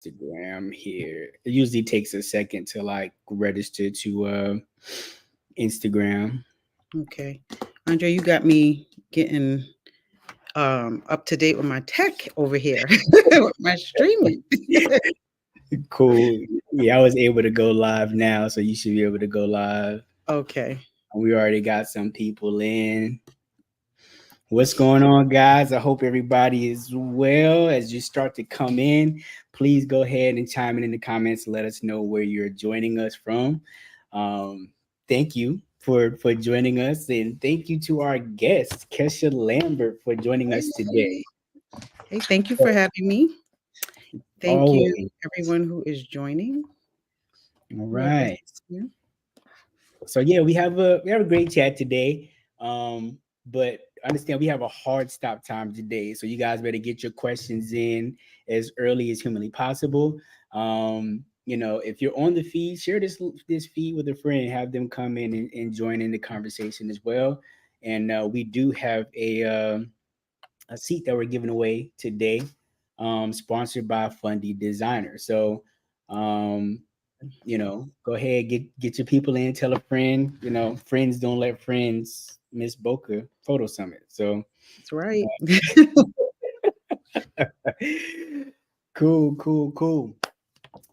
Instagram here. It usually takes a second to like register to Instagram. Okay. Andre, you got me getting up to date with my tech over here. With my streaming. Cool. Yeah, I was able to go live now, so you should be able to go live. Okay. We already got some people in. What's going on, guys? I hope everybody is well. As you start to come in, please go ahead and chime in the comments. Let us know where you're joining us from. Um, Thank you for joining us, and thank you to our guest, Kesha Lambert, for joining us today. Hey, thank you for having me. Thank you, Always. everyone who is joining. All Whoever's right. here. So yeah, we have a great chat today. But understand we have a hard stop time today, so you guys better get your questions in as early as humanly possible. If you're on the feed, share this feed with a friend, have them come in and join in the conversation as well. And we do have a seat that we're giving away today, sponsored by Fundy Designer. So um, go ahead, get your people in, tell a friend. Friends don't let friends miss Bokeh Photo Summit. So That's right. cool, cool, cool.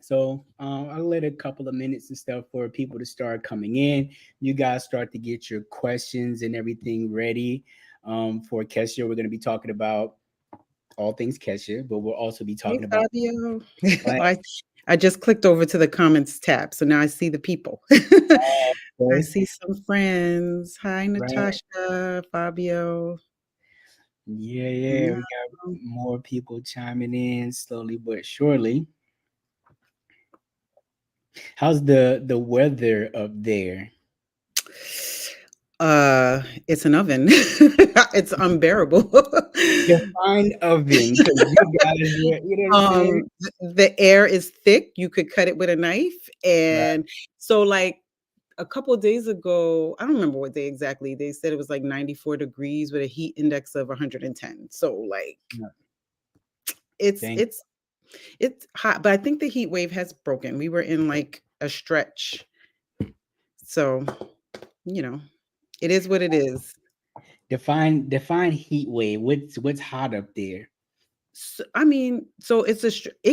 So I'll let a couple of minutes and stuff for people to start coming in. You guys start to get your questions and everything ready. For Kesha, we're going to be talking about all things Kesha, but we'll also be Hey, talking about Fabio. like, I just clicked over to the comments tab, so now I see the people. I okay, see some friends. Hi, right. Natasha, Fabio. Yeah, yeah. Yeah. We got more people chiming in slowly but surely. How's the weather up there? It's an oven. It's unbearable. Define oven, because you guys were, you know what I'm saying? The air is thick. You could cut it with a knife, Right. and so like a couple of days ago, I don't remember what day exactly. They said it was like 94 degrees with a heat index of 110. So like Yeah, it's thank it's it's hot, but I think the heat wave has broken. We were in like a stretch. So, you know, it is what it is. define heat wave. What's hot up there? So, I mean, so it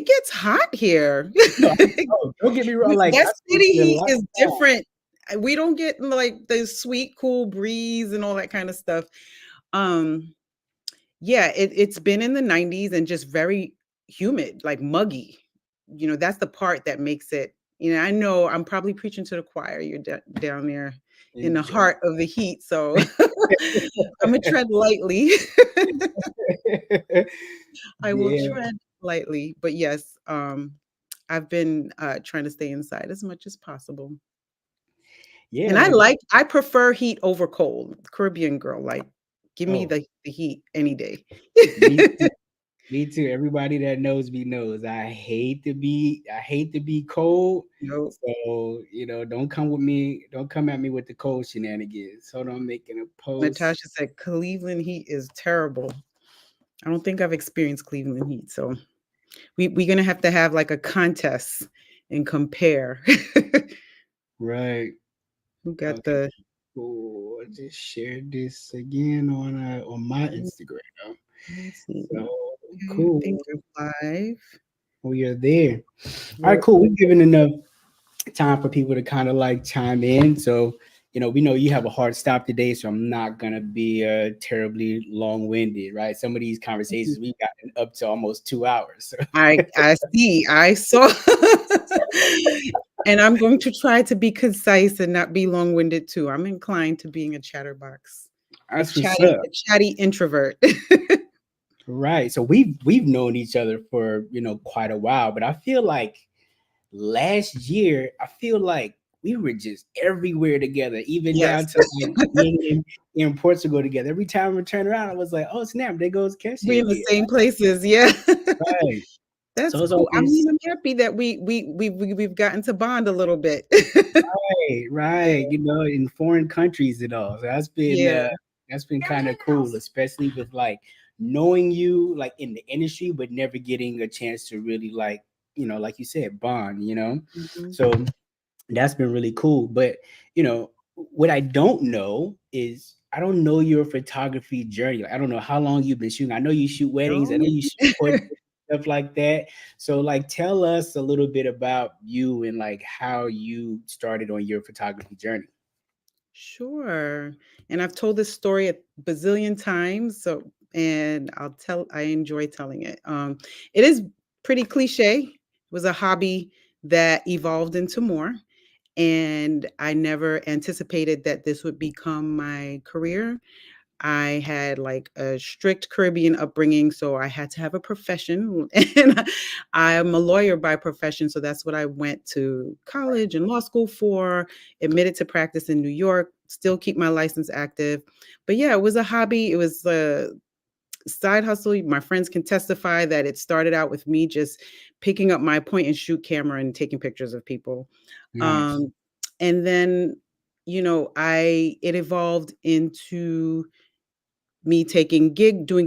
gets hot here. No, I know. Don't get me wrong. Like I That spent city a heat lot is of time. different. We don't get like the sweet, cool breeze and all that kind of stuff. Um, yeah, it's been in the 90s and just very humid, like muggy. That's the part that makes it. I know I'm probably preaching to the choir. You're down there in the Enjoy. heart of the heat, so I'm gonna tread lightly. I will Yeah, tread lightly, but yes, I've been trying to stay inside as much as possible. yeah. And Like I prefer heat over cold. Caribbean girl, like give me oh, the heat any day. me Me too. Everybody that knows me knows I hate to be cold. Nope. So, don't come with me. Don't come at me with the cold shenanigans. Hold on, making a post. Natasha said Cleveland heat is terrible. I don't think I've experienced Cleveland heat, so we're gonna have to have like a contest and compare. Right. Who got Okay. the Cool. I just shared this again on my Instagram. let's see. So Okay, I cool. think we're live. We are there. All right, We're cool. We've given enough time for people to kind of like chime in. So, we know you have a hard stop today, so I'm not gonna be terribly long winded, right? Some of these conversations we've gotten up to almost 2 hours. I see. I saw. And I'm going to try to be concise and not be long-winded too. I'm inclined to being a chatterbox, a That's what's chatty, up, a chatty introvert. right? So we've known each other for quite a while, but I feel like last year, I feel like we were just everywhere together, even Yes. down to like being in Portugal together. Every time we turn around, I was like, "Oh snap! There goes We're Kesha in the again." same places. Yeah. Right. That's So it's cool. I always mean, I'm happy that we've gotten to bond a little bit. right, right. In foreign countries and all. So Yeah. that's been kind of cool, especially with like knowing you like in the industry, but never getting a chance to really like like you said, bond. Mhm. So that's been really cool. But you know, what I don't know is I don't know your photography journey. Like, I don't know how long you've been shooting. I know you shoot weddings. I know Oh. you shoot portraits, stuff like that. So, like, tell us a little bit about you and like how you started on your photography journey. Sure. And I've told this story a bazillion times, so and I enjoy telling it. It is pretty cliche. It was a hobby that evolved into more, and I never anticipated that this would become my career. I had like a strict Caribbean upbringing, so I had to have a profession. And I'm a lawyer by profession, so that's what I went to college and law school for. Admitted to practice in New York, still keep my license active. But yeah, it was a hobby. It was a side hustle. My friends can testify that it started out with me just picking up my point and shoot camera and taking pictures of people. Nice. Um, and then, I it evolved into me doing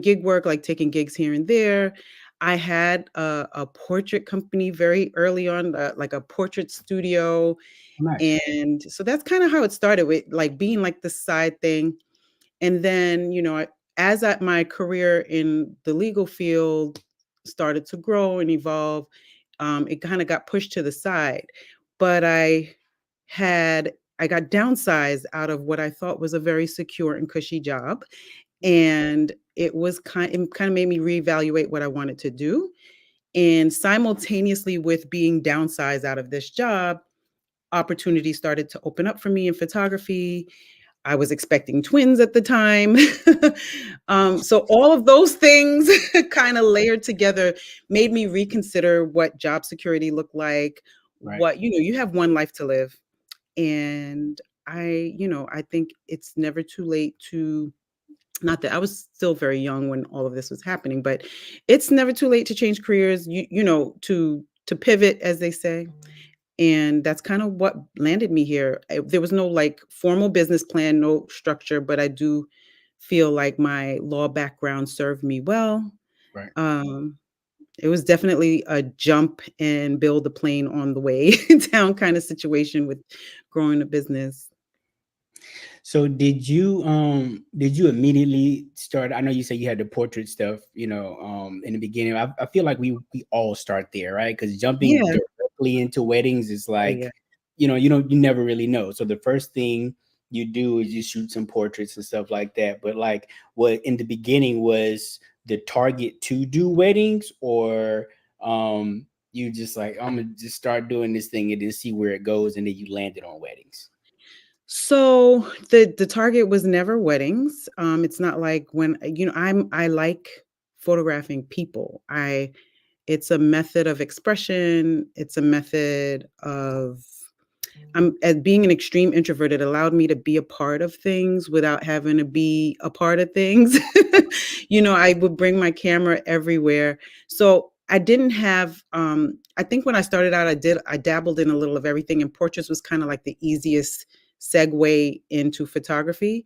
gig work, like taking gigs here and there. I had a portrait company very early on, like a portrait studio. Nice. And so that's kind of how it started, with like being like the side thing. And then, my career in the legal field started to grow and evolve, it kind of got pushed to the side. But had I got downsized out of what I thought was a very secure and cushy job, and it kind of made me reevaluate what I wanted to do. And simultaneously with being downsized out of this job, opportunities started to open up for me in photography. I was expecting twins at the time. So all of those things kind of layered together made me reconsider what job security looked like. Right. You have one life to live. And I think it's never too late to, not that I was still very young when all of this was happening, but it's never too late to change careers, to pivot, as they say. And that's kind of what landed me here. There was no like formal business plan, no structure, but I do feel like my law background served me well. Right. Um, it was definitely a jump and build a plane on the way down kind of situation with growing a business. So did you immediately start? I know you said you had the portrait stuff, in the beginning. I feel like we all start there, right? Because jumping Yeah. directly into weddings is Oh, yeah. like, you never really know. So the first thing you do is you shoot some portraits and stuff like that. But like, what in the beginning was the target to do weddings, or you just like, I'm gonna just start doing this thing and then see where it goes, and then you landed on weddings. So the target was never weddings. It's not like when I like photographing people. I It's a method of expression. It's a method of as being an extreme introvert, it allowed me to be a part of things without having to be a part of things. I would bring my camera everywhere. So I didn't have I think when I started out, I dabbled in a little of everything, and portraits was kind of like the easiest segue into photography.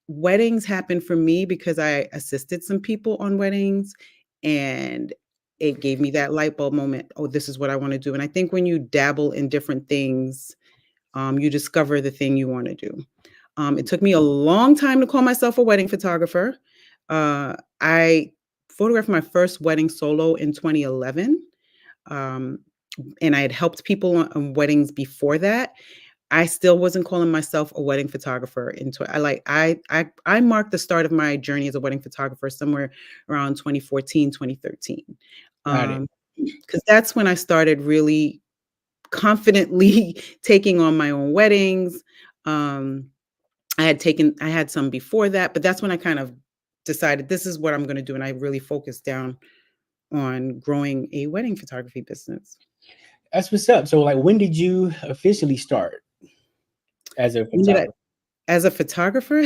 Weddings happened for me because I assisted some people on weddings, and it gave me that light bulb moment. Oh, this is what I want to do. And I think when you dabble in different things, you discover the thing you want to do. It took me a long time to call myself a wedding photographer. I photographed my first wedding solo in 2011. Um, and I had helped people on weddings before that. I still wasn't calling myself a wedding photographer until I marked the start of my journey as a wedding photographer somewhere around 2014, 2013. Got it. Because that's when I started really confidently taking on my own weddings. Um, I had some before that, but that's when I kind of decided this is what I'm going to do. And I really focused down on growing a wedding photography business. That's what's up. So, like, when did you officially start as a When did I, photographer? as a photographer,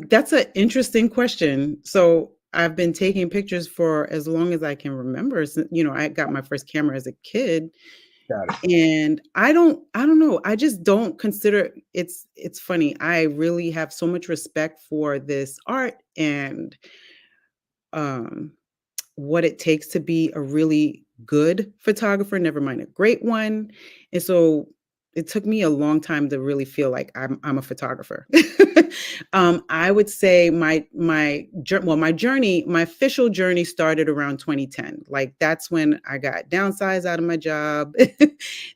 that's a interesting question. So I've been taking pictures for as long as I can remember. I got my first camera as a kid, Got it. and I don't know. I just don't consider it's funny. I really have so much respect for this art, and um what it takes to be a really good photographer, never mind a great one. And so it took me a long time to really feel like I'm a photographer. I would say my journey, my official journey started around 2010. Like that's when I got downsized out of my job.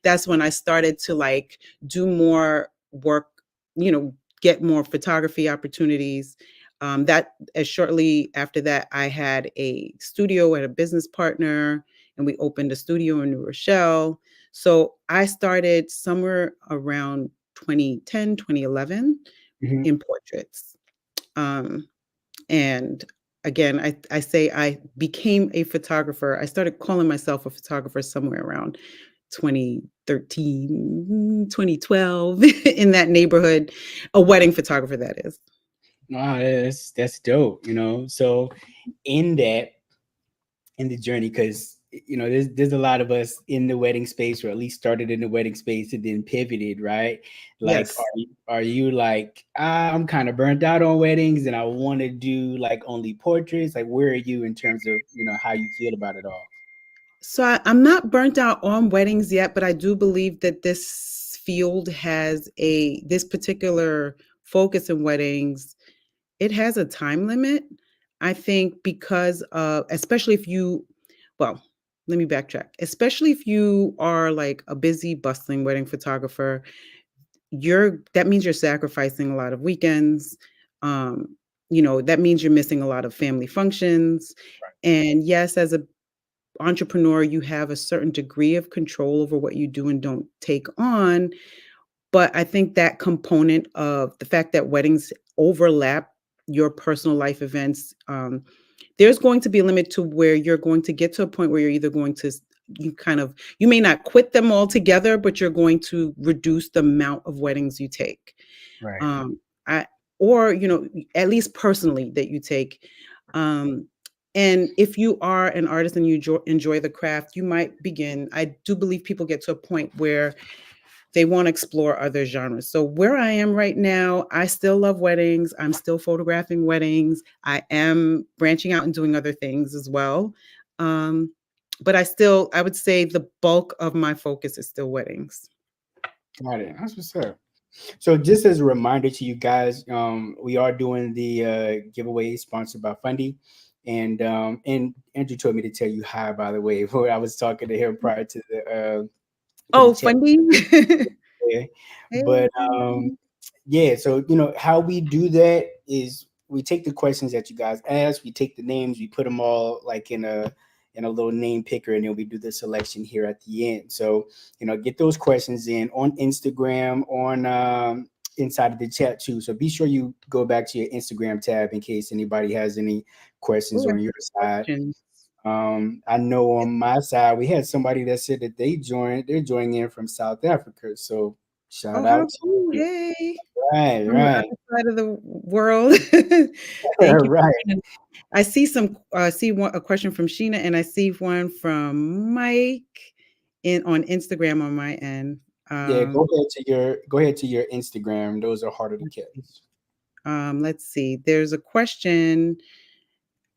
That's when I started to like do more work, you know, get more photography opportunities. That as shortly after that, I had a studio and a business partner, and we opened a studio in New Rochelle. So I started somewhere around 2010, 2011 Mhm. in portraits. Um, and again, I say I became a photographer. I started calling myself a photographer somewhere around 2013, 2012, in that neighborhood, a wedding photographer, that is. Wow, that's dope. So in that in the journey, because there's a lot of us in the wedding space, or at least started in the wedding space and then pivoted, right? Like, Yes. are you like, I'm kind of burnt out on weddings and I want to do like only portraits? Like, where are you in terms of how you feel about it all? So I'm not burnt out on weddings yet, but I do believe that this field has this particular focus in weddings. It has a time limit. I think because of, especially if you, well, let me backtrack. Especially if you are like a busy, bustling wedding photographer, that means you're sacrificing a lot of weekends. Um, that means you're missing a lot of family functions. And yes, as a entrepreneur, you have a certain degree of control over what you do and don't take on. But I think that component of the fact that weddings overlap your personal life events, there's going to be a limit to where you're going to get to a point where you're either going to you may not quit them altogether, but you're going to reduce the amount of weddings you take. Right. Um, I or at least personally that you take. Um, and if you are an artist and you enjoy the craft, you might begin. I do believe people get to a point where they want to explore other genres. So where I am right now, I still love weddings. I'm still photographing weddings. I am branching out and doing other things as well. Um, but I would say the bulk of my focus is still weddings. Got it. That's what's up. So just as a reminder to you guys, we are doing the giveaway sponsored by Fundy. And Andrew told me to tell you hi, by the way, before I was talking to him prior to the Oh, chat. Fundy. Yeah. Hey, But Fundy. yeah, so how we do that is we take the questions that you guys ask, we take the names, we put them all like in a little name picker, and then we do the selection here at the end. So get those questions in on Instagram, on inside of the chat too. So be sure you go back to your Instagram tab in case anybody has any questions Oh, I on have your side. questions. I know on my side we had somebody that said that they're joining in from South Africa. So Oh, shout how out to cool. you. Hey, Right, from the right, other side of the world. Thank you. right. I see a question from Sheena, and I see one from Mike on Instagram on my end. Yeah, Um, go ahead to your Instagram. Those are harder to catch. let's see. There's a question.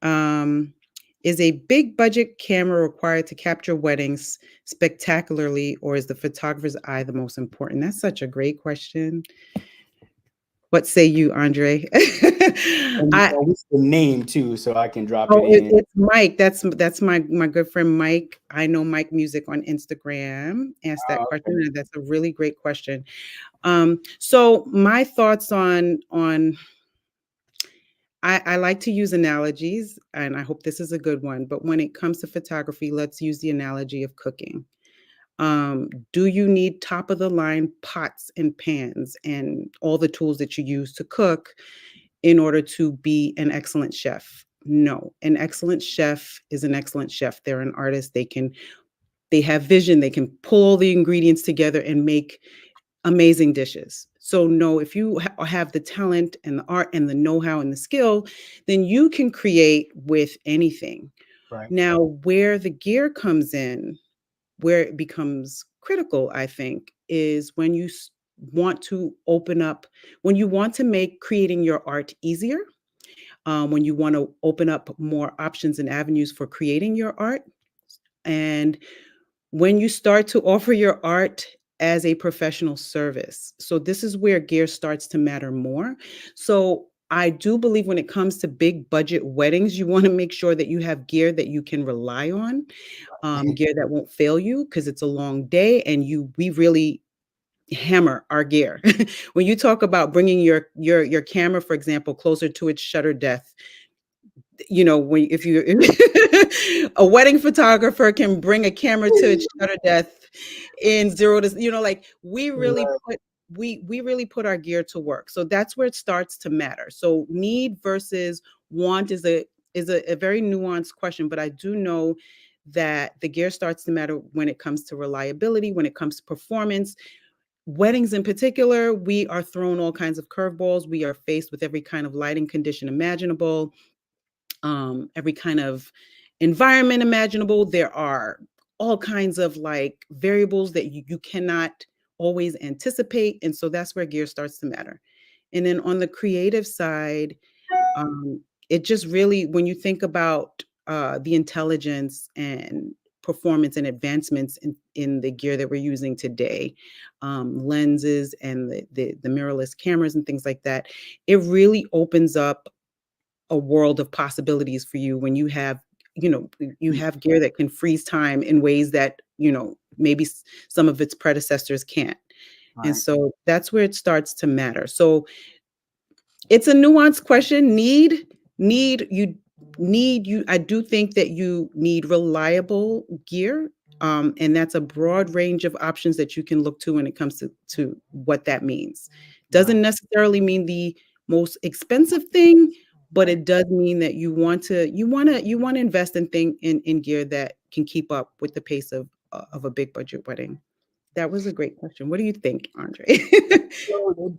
Um, is a big budget camera required to capture weddings spectacularly, or is the photographer's eye the most important? That's such a great question. What say you, Andre? And I what's the name too, so I can drop it Oh, in. it's Mike. That's my good friend Mike. I know Mike Music on Instagram. Asked that question, Okay. and that's a really great question. So my thoughts on I like to use analogies, and I hope this is a good one. But when it comes to photography, let's use the analogy of cooking. Do you need top of the line pots and pans and all the tools that you use to cook in order to be an excellent chef? No, an excellent chef is an excellent chef. They're an artist. They have vision. They can pull all the ingredients together and make amazing dishes. So no, if you have the talent and the art and the know-how and the skill, then you can create with anything. Right. Now, where the gear comes in, where it becomes critical, I think, is when want to open up, when you want to make creating your art easier, when you want to open up more options and avenues for creating your art. And when you start to offer your art as a professional service. So this is where gear starts to matter more. So I do believe when it comes to big budget weddings, you want to make sure that you have gear that you can rely on, gear that won't fail you because it's a long day, and we really hammer our gear. When you talk about bringing your camera, for example, closer to its shutter depth, when if you a wedding photographer can bring a camera to its shutter depth in zero to, like we really put our gear to work. So that's where it starts to matter. So need versus want is a very nuanced question, but I do know that the gear starts to matter when it comes to reliability, when it comes to performance. Weddings in particular, we are thrown all kinds of curveballs. We are faced with every kind of lighting condition imaginable, every kind of environment imaginable. There are all kinds of like variables that you cannot always anticipate. And so that's where gear starts to matter. And then on the creative side, it just really, when you think about the intelligence and performance and advancements in the gear that we're using today, lenses and the mirrorless cameras and things like that, it really opens up a world of possibilities for you when you have gear that can freeze time in ways that maybe some of its predecessors can't. And Right. so that's where it starts to matter. So it's a nuanced question. Need you I do think that you need reliable gear, and that's a broad range of options that you can look to when it comes to what that means. Doesn't Right. necessarily mean the most expensive thing, but it does mean that you want to invest in gear that can keep up with the pace of a big budget wedding. That was a great question. What do you think, Andre? So,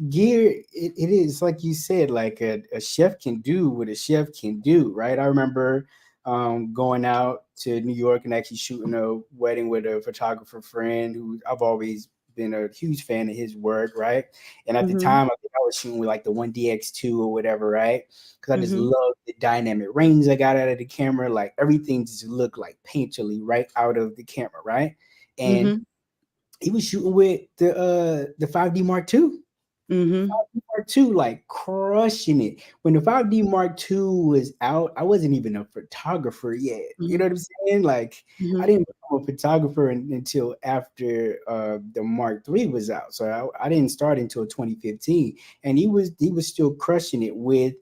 gear, it is like you said, like a chef can do what a chef can do, right? I remember going out to New York and actually shooting a wedding with a photographer friend who I've always been a huge fan of his work, right? And at the Mhm, time, I think I was shooting with like the 1DX2 or whatever, right? Because I just mhm, love the dynamic range I got out of the camera. Like everything just looked like painterly right out of the camera, right? And mhm, he was shooting with the 5D Mark II. mhm, 5D Mark II, like crushing it. When the 5D Mark II was out, I wasn't even a photographer yet. You mhm, know what I'm saying? Like I mhm. didn't become a photographer until after the Mark III was out. So I didn't start until 2015. And he was still crushing it with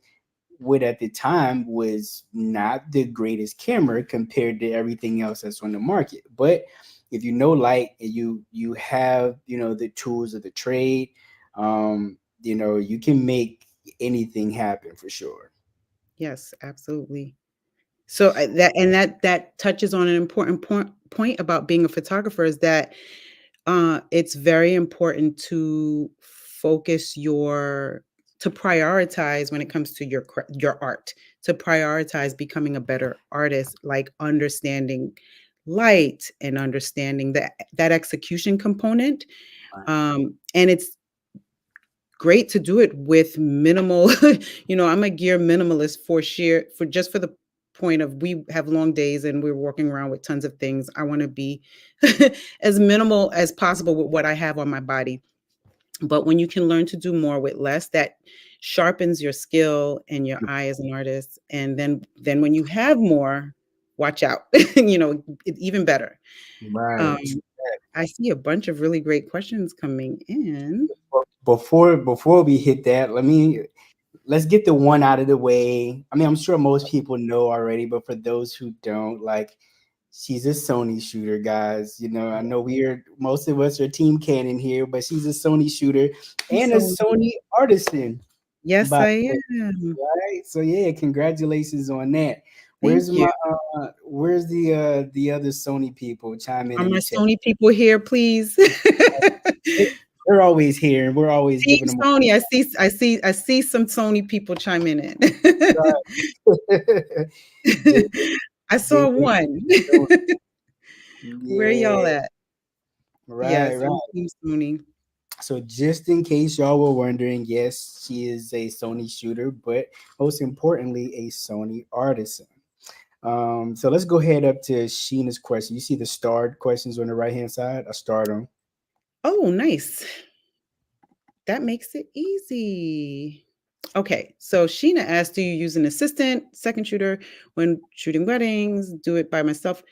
what at the time was not the greatest camera compared to everything else that's on the market. But if you know light and you have the tools of the trade, you can make anything happen for sure. Yes, absolutely. So that touches on an important point about being a photographer, is that it's very important to focus to prioritize when it comes to your art, to prioritize becoming a better artist, like understanding light and understanding that execution component. Right. And it's great to do it with minimal. I'm a gear minimalist for the point of, we have long days and we're walking around with tons of things. I want to be as minimal as possible with what I have on my body. But when you can learn to do more with less, that sharpens your skill and your eye as an artist. And then when you have more, watch out. Even better. um, Right. I see a bunch of really great questions coming in. Before we hit that, let's get the one out of the way. I mean, I'm sure most people know already, but for those who don't, like, she's a Sony shooter, guys. I know most of us are Team Canon here, but she's a Sony shooter and a So Sony artisan, yes, by I the way, am. right? So yeah, congratulations on that. Thank you. Where's the other Sony people? Chime Are in my the chat. Sony people here, please? They- They're always here, and we're always Team giving them Sony. I see some Sony people chiming in. a J- I J- saw one. Where y'all yeah, at? right, Yes, right. I'm Team Sony. So just in case y'all were wondering, yes, she is a Sony shooter, but most importantly, a Sony artisan. So let's go ahead up to Sheena's question. You see the starred questions on the right hand side? I start them. Oh, nice. That makes it easy. Okay, so Sheena asked, do you use an assistant, second shooter when shooting weddings? Do it by myself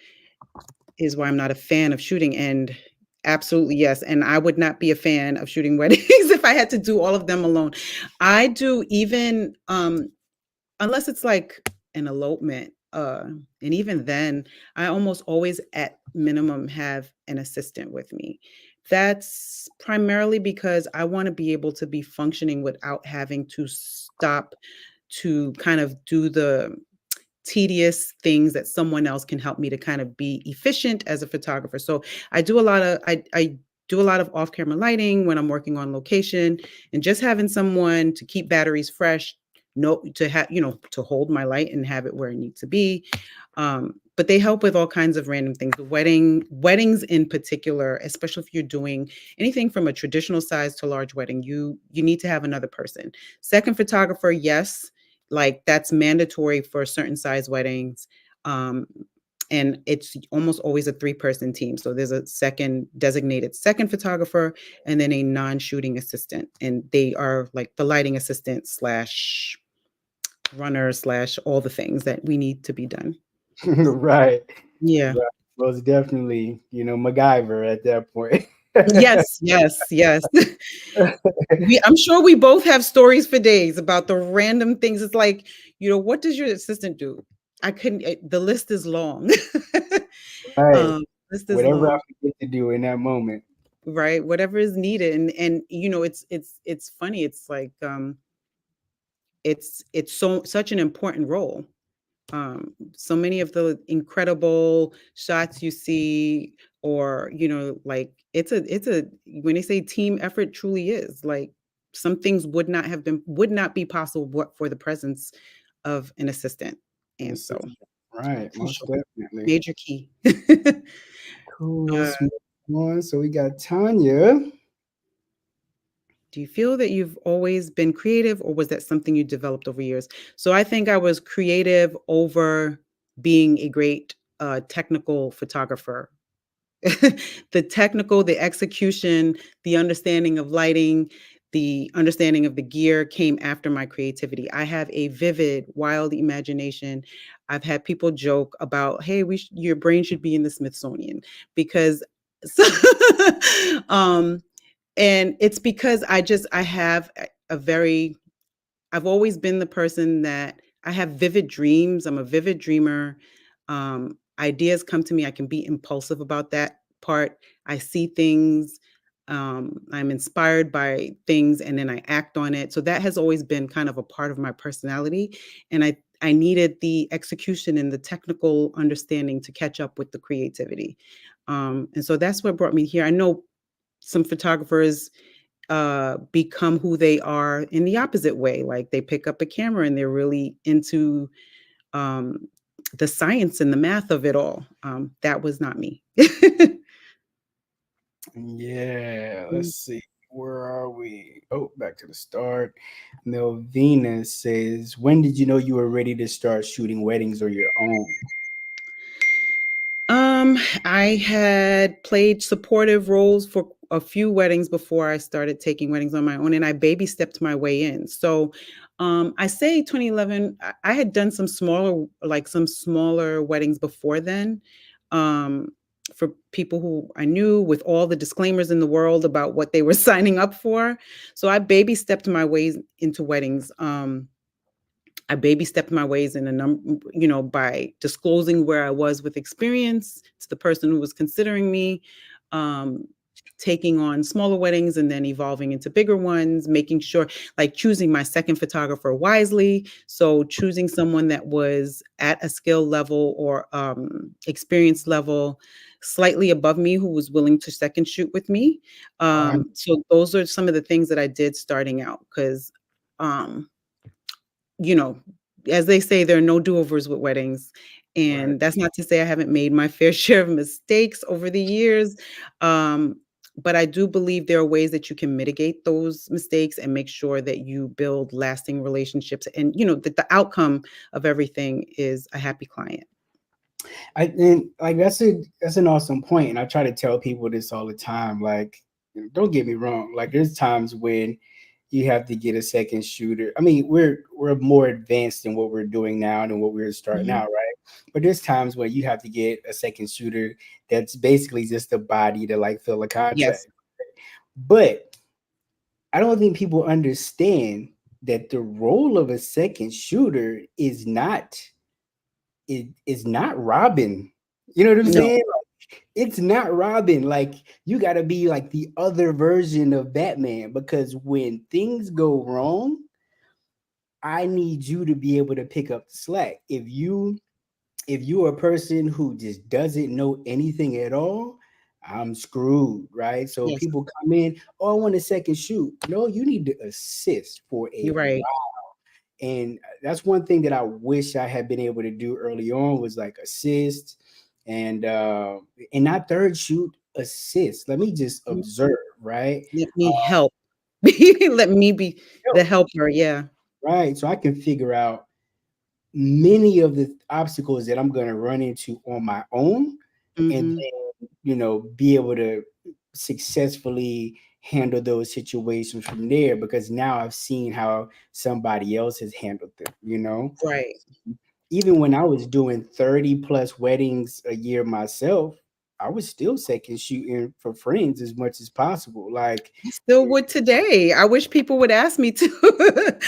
is why I'm not a fan of shooting. And absolutely, yes. And I would not be a fan of shooting weddings if I had to do all of them alone. I do even unless it's like an elopement. And even then, I almost always at minimum have an assistant with me. That's primarily because I want to be able to be functioning without having to stop to kind of do the tedious things that someone else can help me to kind of be efficient as a photographer. So I do a lot of off-camera lighting when I'm working on location, and just having someone to keep batteries fresh, no to have, to hold my light and have it where it needs to be. But they help with all kinds of random things. The weddings in particular, especially if you're doing anything from a traditional size to large wedding, you need to have another person. Second photographer, yes, like that's mandatory for certain size weddings. Um, and it's almost always a three-person team. So there's a second designated second photographer and then a non-shooting assistant. And they are like the lighting assistant slash runner slash all the things that we need to be done. Right. Yeah. Right. Most definitely, MacGyver at that point. Yes, yes, yes. I'm sure we both have stories for days about the random things. It's like, what does your assistant do? I couldn't, the list is long. Right. um, list is Whatever I long, forget to do in that moment. right? Whatever is needed. And it's funny. It's like, it's such an important role. So many of the incredible shots you see, or like it's a when they say team effort, truly is like some things would not be possible but for the presence of an assistant. And Yes, so right. Most crucial, definitely. major key. Cool. uh, Let's move on. So we got Tanya. do you feel that you've always been creative, or was that something you developed over years? So I think I was creative over being a great technical photographer. The execution, the understanding of lighting, the understanding of the gear came after my creativity. I have a vivid, wild imagination. I've had people joke about, "Hey, your brain should be in the Smithsonian," because, um, and it's because I have a very I've always been the person that I have vivid dreams. I'm a vivid dreamer. Ideas come to me. I can be impulsive about that part. I see things. I'm inspired by things, and then I act on it. So that has always been kind of a part of my personality. And I needed the execution and the technical understanding to catch up with the creativity. And so that's what brought me here. I know some photographers become who they are in the opposite way. Like they pick up a camera and they're really into um, the science and the math of it all. That was not me. Yeah. Mm. Let's see. Where are we? Oh, back to the start. Melvina says, when did you know you were ready to start shooting weddings or your own? Um, I had played supportive roles for a few weddings before I started taking weddings on my own, and I baby stepped my way in. So, I say 2011. I had done some smaller weddings before then, um, for people who I knew, with all the disclaimers in the world about what they were signing up for. So I baby stepped my ways into weddings. I baby stepped my ways in a number, by disclosing where I was with experience to the person who was considering me, um, taking on smaller weddings and then evolving into bigger ones, making sure, like choosing my second photographer wisely. So choosing someone that was at a skill level or experience level slightly above me, who was willing to second shoot with me. Right. So those are some of the things that I did starting out, because um, you know, as they say, there are no do-overs with weddings. Right. And that's not to say I haven't made my fair share of mistakes over the years. Um, But I do believe there are ways that you can mitigate those mistakes and make sure that you build lasting relationships, and that the outcome of everything is a happy client. I and like that's an awesome point, and I try to tell people this all the time. Like, don't get me wrong. Like, there's times when you have to get a second shooter. I mean, we're more advanced in what we're doing now than what we were starting Mhm. out, right? But there's times where you have to get a second shooter that's basically just a body to like fill a Yes. contract. But I don't think people understand that the role of a second shooter is not robbing. You know what I'm No. saying? It's not Robin. Like, you got to be like the other version of Batman, because when things go wrong, I need you to be able to pick up the slack. If you're a person who just doesn't know anything at all, I'm screwed, right? So Yes. people come in, oh, I want a second shoot. No, you need to assist for a You're right. while. And that's one thing that I wish I had been able to do early on, was like assist and not third shoot, assist. Let me just Mm. observe, right? Let Uh, me help. Let me be the helper. Yeah. right. So I can figure out many of the obstacles that I'm going to run into on my own, and Hmm. then, be able to successfully handle those situations from there, because now I've seen how somebody else has handled them. Right. Even when I was doing 30 plus weddings a year myself, I was still second shooting for friends as much as possible. Like, I still would today. I wish people would ask me to.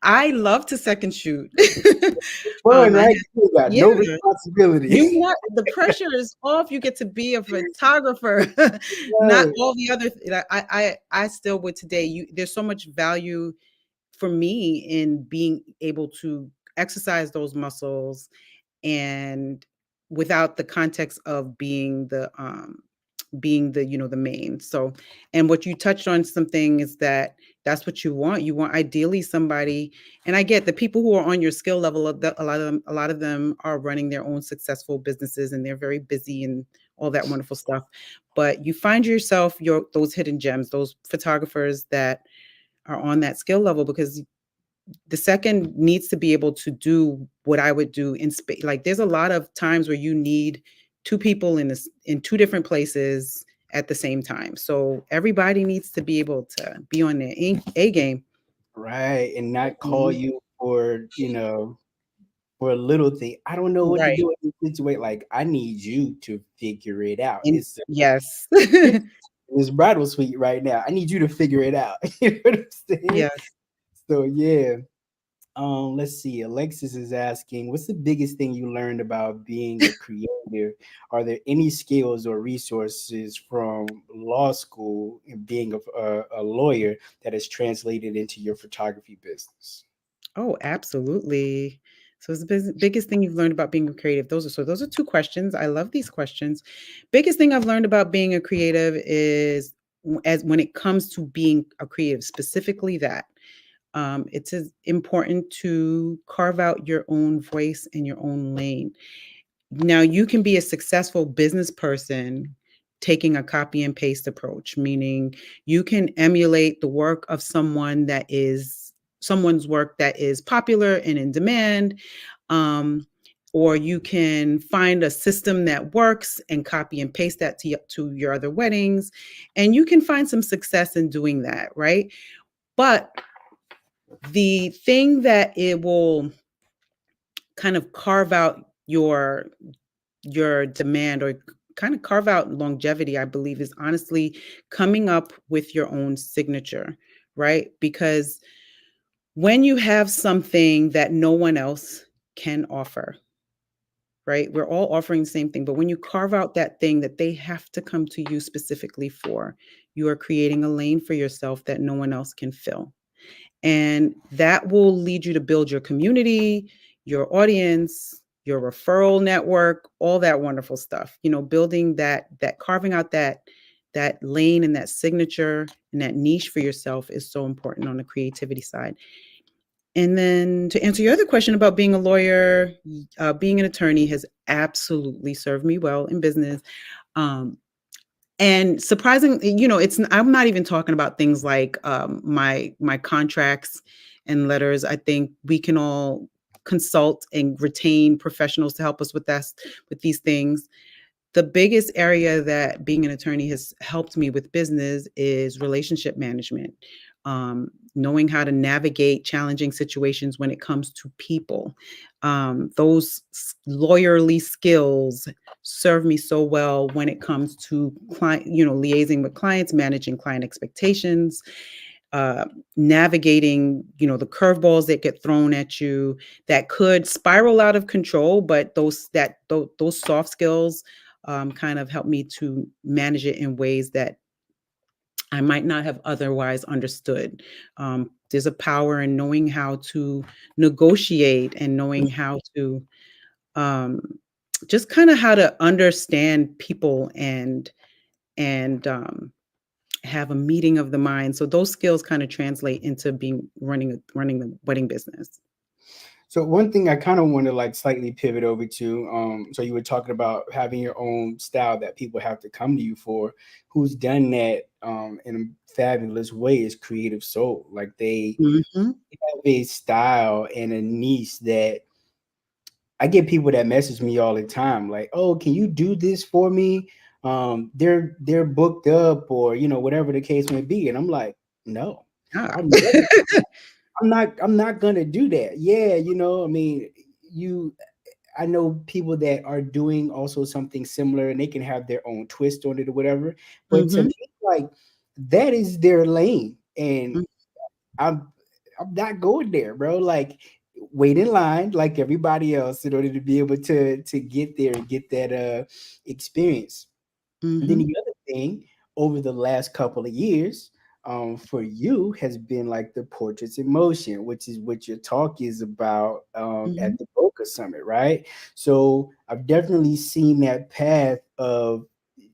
I love to second shoot. fun, I right? had You got yeah. no responsibility. You not the pressure is off. You get to be a photographer, not Right. all the other. I still would today. There's so much value for me in being able to exercise those muscles, and without the context of being the main. So, and what you touched on something is that that's what you want ideally somebody. And I get the people who are on your skill level, a lot of them are running their own successful businesses, and they're very busy and all that wonderful stuff. But you find yourself those hidden gems, those photographers that are on that skill level, because the second needs to be able to do what I would do in space. Like, there's a lot of times where you need two people in two different places at the same time. So everybody needs to be able to be on their A game. Right. And not call Mhm. you for a little thing. I don't know what to Right. do in this situation. Like, I need you to figure it out. And It's yes. this bridal suite right now. I need you to figure it out. You know what I'm saying? Yes. So yeah. Let's see. Alexis is asking, what's the biggest thing you learned about being a creative? Are there any skills or resources from law school and being a lawyer that is translated into your photography business? Oh, absolutely. So it's the biggest thing you've learned about being a creative. Those are two questions. I love these questions. Biggest thing I've learned about being a creative is as when it comes to being a creative, specifically that it's as important to carve out your own voice and your own lane. Now, you can be a successful business person taking a copy and paste approach, meaning you can emulate the work of someone's work that is popular and in demand. Um, or you can find a system that works and copy and paste that to your other weddings. And you can find some success in doing that, right? But the thing that it will kind of carve out your demand, or kind of carve out longevity, I believe, is honestly coming up with your own signature, right? Because when you have something that no one else can offer, right? We're all offering the same thing, but when you carve out that thing that they have to come to you specifically for, you are creating a lane for yourself that no one else can fill. And that will lead you to build your community, your audience, your referral network, all that wonderful stuff. Building that carving out that lane and that signature and that niche for yourself is so important on the creativity side. And then to answer your other question about being a lawyer, being an attorney has absolutely served me well in business. Um, And surprising, it's I'm not even talking about things like my contracts and letters. I think we can all consult and retain professionals to help us with that, with these things. The biggest area that being an attorney has helped me with business is relationship management. Knowing how to navigate challenging situations when it comes to people. Those lawyerly skills serve me so well when it comes to client, liaising with clients, managing client expectations, uh, navigating, the curveballs that get thrown at you that could spiral out of control. But those soft skills kind of help me to manage it in ways that I might not have otherwise understood. There's a power in knowing how to negotiate and knowing how to um, just kind of how to understand people and have a meeting of the mind. So those skills kind of translate into being running the wedding business. So one thing I kind of want to like slightly pivot over to, so you were talking about having your own style that people have to come to you for. Who's done that in a fabulous way is Creative Soul. Like they Hmm. have a style and a niche that I get people that message me all the time, like, "Oh, can you do this for me?" They're booked up, or whatever the case may be, and I'm like, "No, Ah. I'll never. I'm not gonna do that." Yeah, I mean, you. I know people that are doing also something similar, and they can have their own twist on it or whatever. But to Hmm. me, like that is their lane, and I'm I'm not going there, bro. Like wait in line like everybody else in order to be able to get there and get that experience. And then Hmm. the other thing over the last couple of years, for you has been like the portraits in motion, which is what your talk is about Hmm. at the Bokeh Summit, right? So I've definitely seen that path of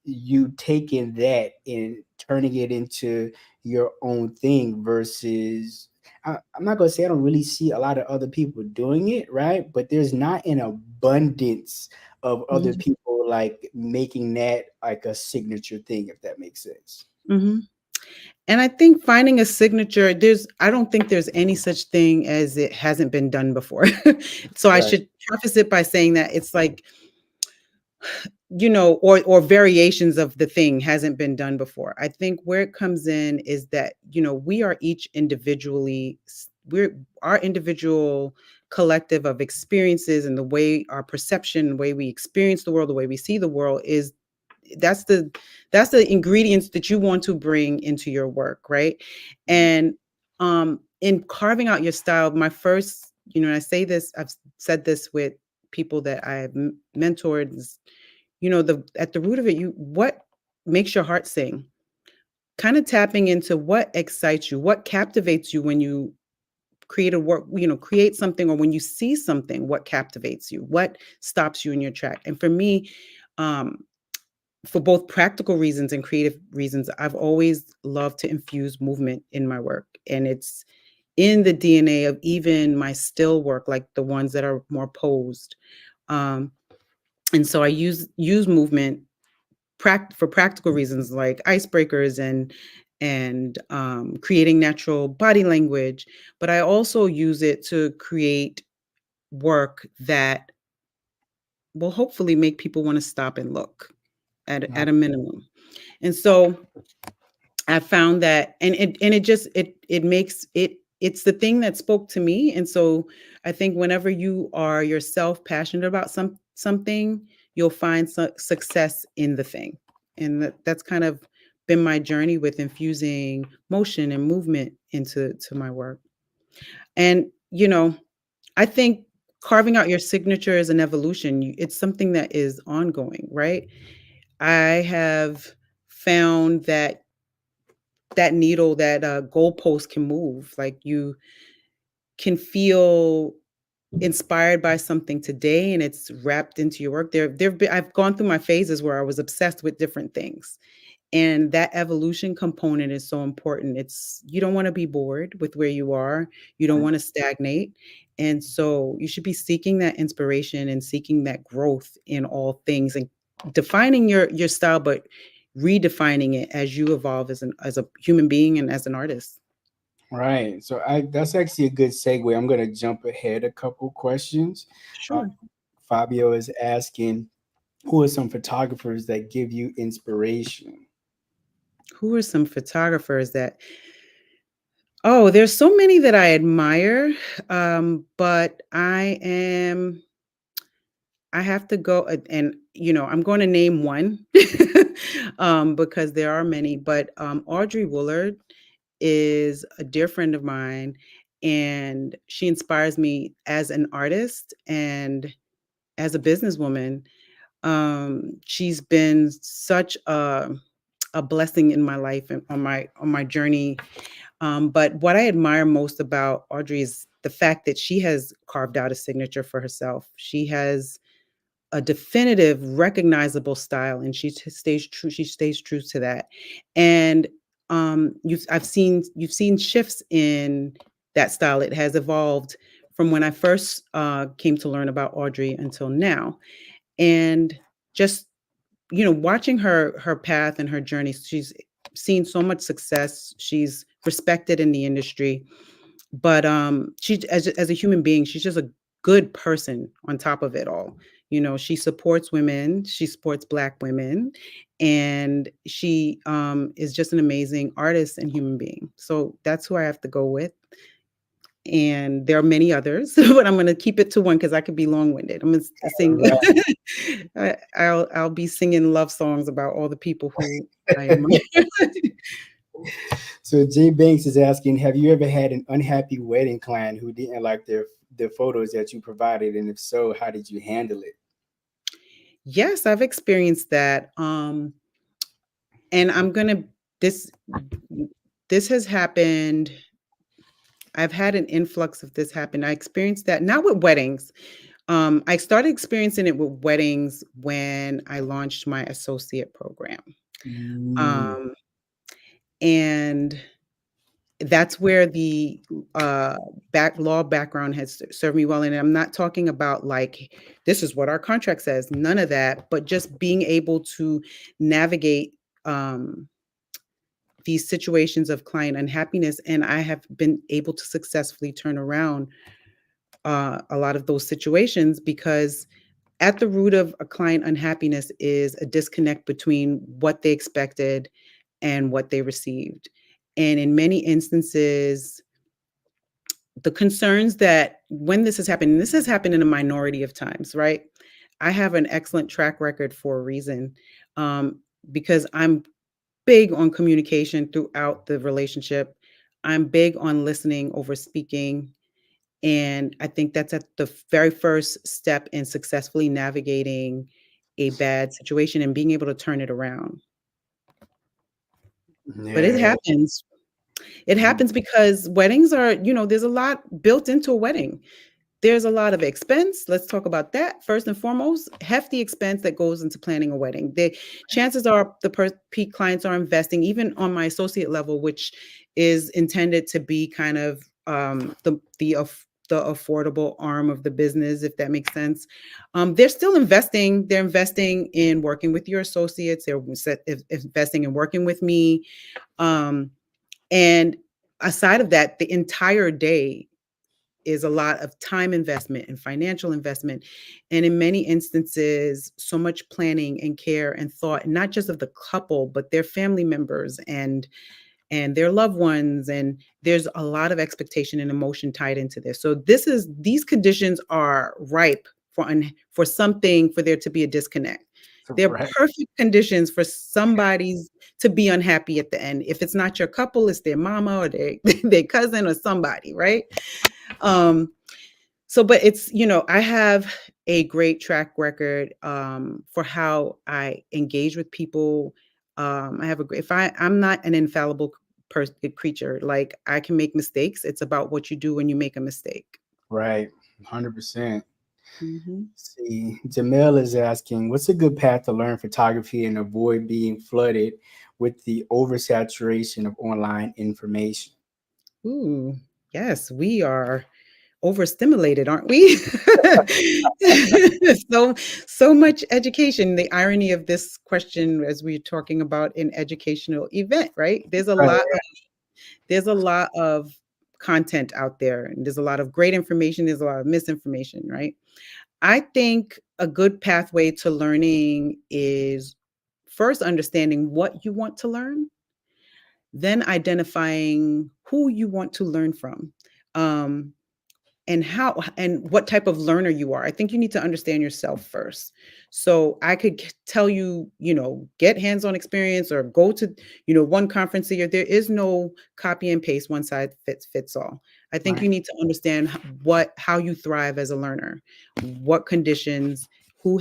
you taking that and turning it into your own thing versus I'm not gonna say I don't really see a lot of other people doing it, right? But there's not an abundance of other Hmm. people like making that like a signature thing, if that makes sense. Hmm. And I think finding a signature, I don't think there's any such thing as it hasn't been done before. So I Right. should preface it by saying that it's like, or variations of the thing hasn't been done before. I think where it comes in is that, we are each we're our individual collective of experiences, and the way our perception, the way we experience the world, the way we see the world is that's the that's the ingredients that you want to bring into your work, right? Mhm. And in carving out your style, my first, and I say this, I've said this with people that I've mentored, the at the root of it, what makes your heart sing? Kind of tapping into what excites you, what captivates you when you create a work, create something, or when you see something, what captivates you, what stops you in your track. And for me, um, for both practical reasons and creative reasons, I've always loved to infuse movement in my work. And it's in the DNA of even my still work, like the ones that are more posed. Um, and so I use movement for practical reasons like icebreakers and creating natural body language, but I also use it to create work that will hopefully make people want to stop and look No. at a minimum. And so I found that, and it just it makes it's the thing that spoke to me. And so I think whenever you are yourself passionate about something, you'll find success in the thing. And that's kind of been my journey with infusing motion and movement to my work. And I think carving out your signature is an evolution. It's something that is ongoing, right? I have found that needle, that goalpost can move. Like you can feel inspired by something today, and it's wrapped into your work. I've gone through my phases where I was obsessed with different things, and that evolution component is so important. You don't want to be bored with where you are. You don't want to stagnate, and so you should be seeking that inspiration and seeking that growth in all things and defining your style, but redefining it as you evolve as a human being and as an artist. Right. So I that's actually a good segue. I'm gonna jump ahead a couple questions. Uh, Sure. Fabio is asking, who are some photographers that give you inspiration? Who are some photographers that Oh, there's so many that I admire, but I have to go and I'm going to name one because there are many. But Audrey Woolard is a dear friend of mine, and she inspires me as an artist and as a businesswoman. She's been such a blessing in my life and on my journey. But what I admire most about Audrey is the fact that she has carved out a signature for herself. She has a definitive, recognizable style, and stays true. She stays true to that. And you've seen shifts in that style. It has evolved from when I first came to learn about Audrey until now. And just watching her path and her journey, she's seen so much success. She's respected in the industry, but she as a human being, she's just a good person on top of it all. She supports women, she supports Black women, and she is just an amazing artist and human being. So that's who I have to go with. And there are many others, but I'm going to keep it to one because I could be long-winded. I'm going to sing. I'll be singing love songs about all the people who I admire. So Jay Banks is asking, have you ever had an unhappy wedding client who didn't like the photos that you provided, and if so, how did you handle it? Yes, I've experienced that. And I'm gonna this this has happened. I've had an influx of this happen. I experienced that not with weddings. I started experiencing it with weddings when I launched my associate program. Mm, Um, and that's where the background has served me well. And I'm not talking about like, this is what our contract says, none of that, but just being able to navigate um, these situations of client unhappiness. And I have been able to successfully turn around a lot of those situations because at the root of a client unhappiness is a disconnect between what they expected and what they received. And in many instances, the concerns that when this has happened, and this has happened in a minority of times, right? I have an excellent track record for a reason um, because I'm big on communication throughout the relationship. I'm big on listening over speaking. And I think that's at the very first step in successfully navigating a bad situation and being able to turn it around. But it yeah. happens. It happens because weddings are, there's a lot built into a wedding. There's a lot of expense. Let's talk about that first and foremost. Hefty expense that goes into planning a wedding. The chances are the peak clients are investing, even on my associate level, which is intended to be kind of the affordable arm of the business, if that makes sense. They're still investing. They're investing in working with your associates. They're investing in working with me. And aside of that, the entire day is a lot of time investment and financial investment. And in many instances, so much planning and care and thought, and not just of the couple, but their family members and their loved ones. And there's a lot of expectation and emotion tied into this. So these conditions are ripe for something for there to be a disconnect. They're Right. perfect conditions for somebody's to be unhappy at the end. If it's not your couple, it's their mama or their cousin or somebody, right? Um, but it's, I have a great track record for how I engage with people. I have a great, I'm not an infallible creature. Like I can make mistakes. It's about what you do when you make a mistake. Right. 100%. Hmm. See, Jamel is asking, what's a good path to learn photography and avoid being flooded with the oversaturation of online information? Ooh, yes, we are. overstimulated, aren't we? so so much education. The irony of this question, as we're talking about an educational event, right? Right. There's a lot of content out there, and there's a lot of great information. There's a lot of misinformation, right? I think a good pathway to learning is first understanding what you want to learn, then identifying who you want to learn from. Um, and how and what type of learner you are. I think you need to understand yourself first. So I could tell you, get hands-on experience or go to, one conference a year. There is no copy and paste, one size fits all. I think Right. you need to understand how you thrive as a learner, what conditions, who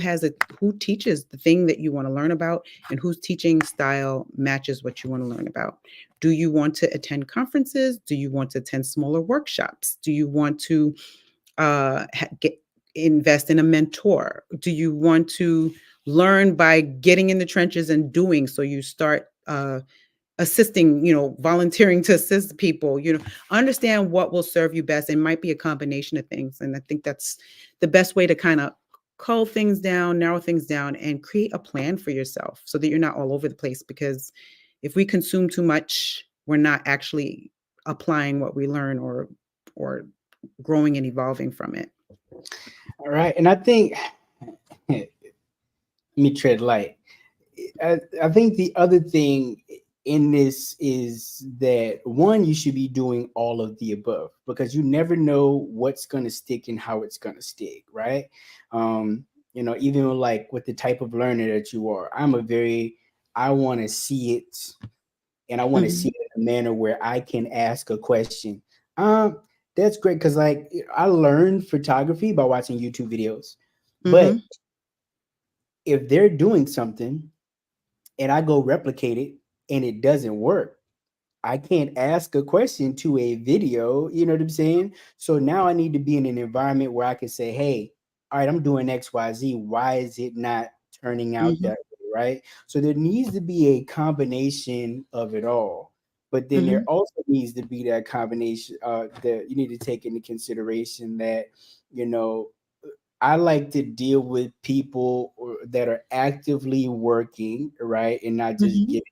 teaches the thing that you want to learn about, and whose teaching style matches what you want to learn about. Do you want to attend conferences? Do you want to attend smaller workshops? Do you want to invest in a mentor? Do you want to learn by getting in the trenches and doing? So you start assisting, volunteering to assist people, understand what will serve you best. It might be a combination of things. And I think that's the best way to kind of cull things down, narrow things down, and create a plan for yourself so that you're not all over the place. Because if we consume too much, we're not actually applying what we learn or growing and evolving from it. All right. And I think, let me tread light. I think the other thing in this is that one, you should be doing all of the above because you never know what's going to stick and how it's going to stick, right? Even like with the type of learner that you are, I want to see it, and I want to see Mhm, it in a manner where I can ask a question. That's great because like I learned photography by watching YouTube videos, but mhm, if they're doing something and I go replicate it and it doesn't work, I can't ask a question to a video, you know what I'm saying? So now I need to be in an environment where I can say, hey, all right, I'm doing XYZ. Why is it not turning out mhm, that way? Right. So there needs to be a combination of it all. But then there mhm, also needs to be that combination that you need to take into consideration that, you know, I like to deal with people that are actively working, right, and not just mhm, giving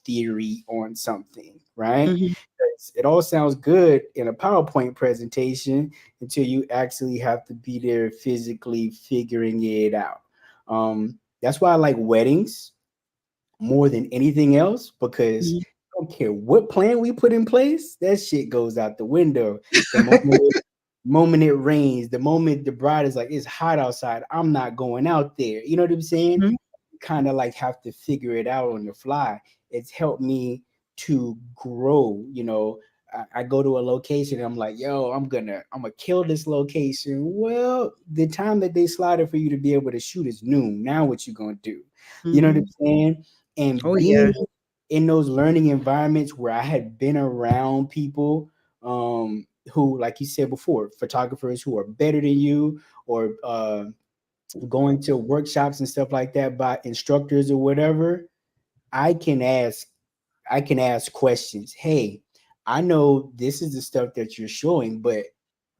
theory on something, right? mhm, 'Cause it all sounds good in a PowerPoint presentation until you actually have to be there physically figuring it out. That's why I like weddings more than anything else because mhm. I don't care what plan we put in place, that shit goes out the window. The moment it rains, the moment the bride is like, it's hot outside, I'm not going out there. You know what I'm saying? Mhm, Kind of like have to figure it out on the fly. It's helped me to grow. I go to a location and I'm like, yo, I'm gonna kill this location. Well, the time that they slotted for you to be able to shoot is noon. Now what you gonna do? You know what I'm mhm. saying? And Oh being yeah. in those learning environments where I had been around people who, like you said before, photographers who are better than you, or going to workshops and stuff like that by instructors or whatever, I can ask I can ask questions. Hey, I know this is the stuff that you're showing, but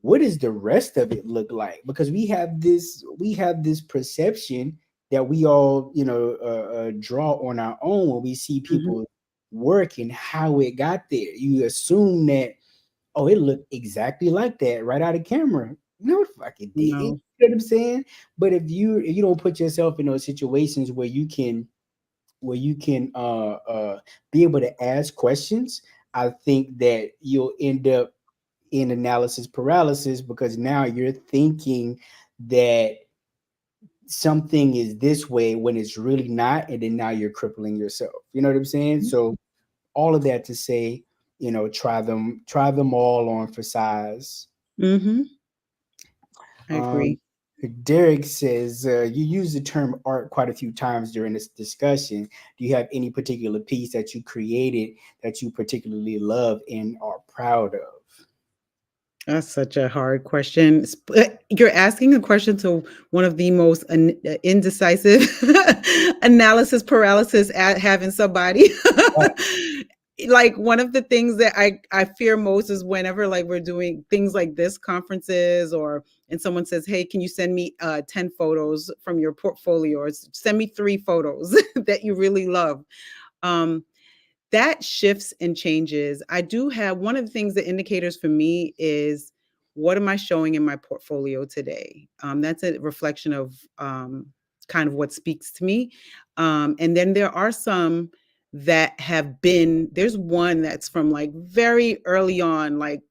what does the rest of it look like? Because we have this perception that we all draw on our own when we see Mhm. people work and how it got there. You assume that, oh, it looked exactly like that right out of camera. No, it fucking didn't. You No. know what I'm saying? But if you don't put yourself in those situations where you can be able to ask questions, I think that you'll end up in analysis paralysis because now you're thinking that something is this way when it's really not, and then now you're crippling yourself. You know what I'm saying? So all of that to say, try them all on for size. Mhm. I Um, agree. Derek says you use the term art quite a few times during this discussion. Do you have any particular piece that you created that you particularly love and are proud of? That's such a hard question. You're asking a question to one of the most indecisive analysis paralysis at having somebody. Like one of the things that I fear most is whenever like we're doing things like this, conferences, or and someone says, "Hey, can you send me 10 photos from your portfolio, or send me 3 photos that you really love?" Um, that shifts and changes. I do have one of the things, the indicators for me is, what am I showing in my portfolio today? That's a reflection of kind of what speaks to me. And then there are some that have been, there's one that's from like very early on, like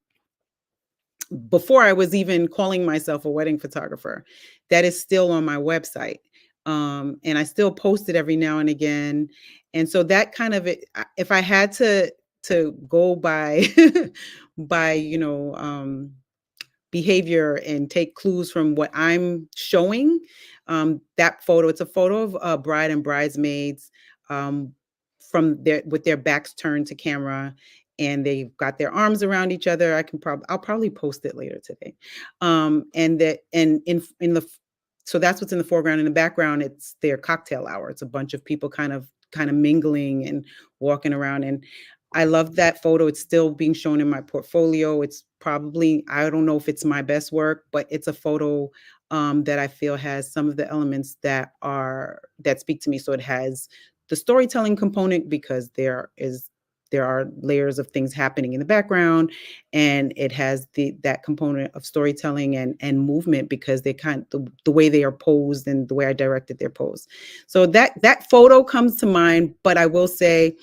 before I was even calling myself a wedding photographer, that is still on my website. And I still post it every now and again. And so that kind of it, if I had to go by by behavior and take clues from what I'm showing, that photo, it's a photo of a bride and bridesmaids, um, from their with their backs turned to camera, and they've got their arms around each other. I'll probably post it later today. And that and in the so that's what's in the foreground. In the background, it's their cocktail hour. It's a bunch of people kind of mingling and walking around. And I love that photo. It's still being shown in my portfolio. It's probably, I don't know if it's my best work, but it's a photo that I feel has some of the elements that speak to me. So it has the storytelling component, because there are layers of things happening in the background, and it has that component of storytelling and movement, because they the way they are posed and the way I directed their pose. So that photo comes to mind. But I will say,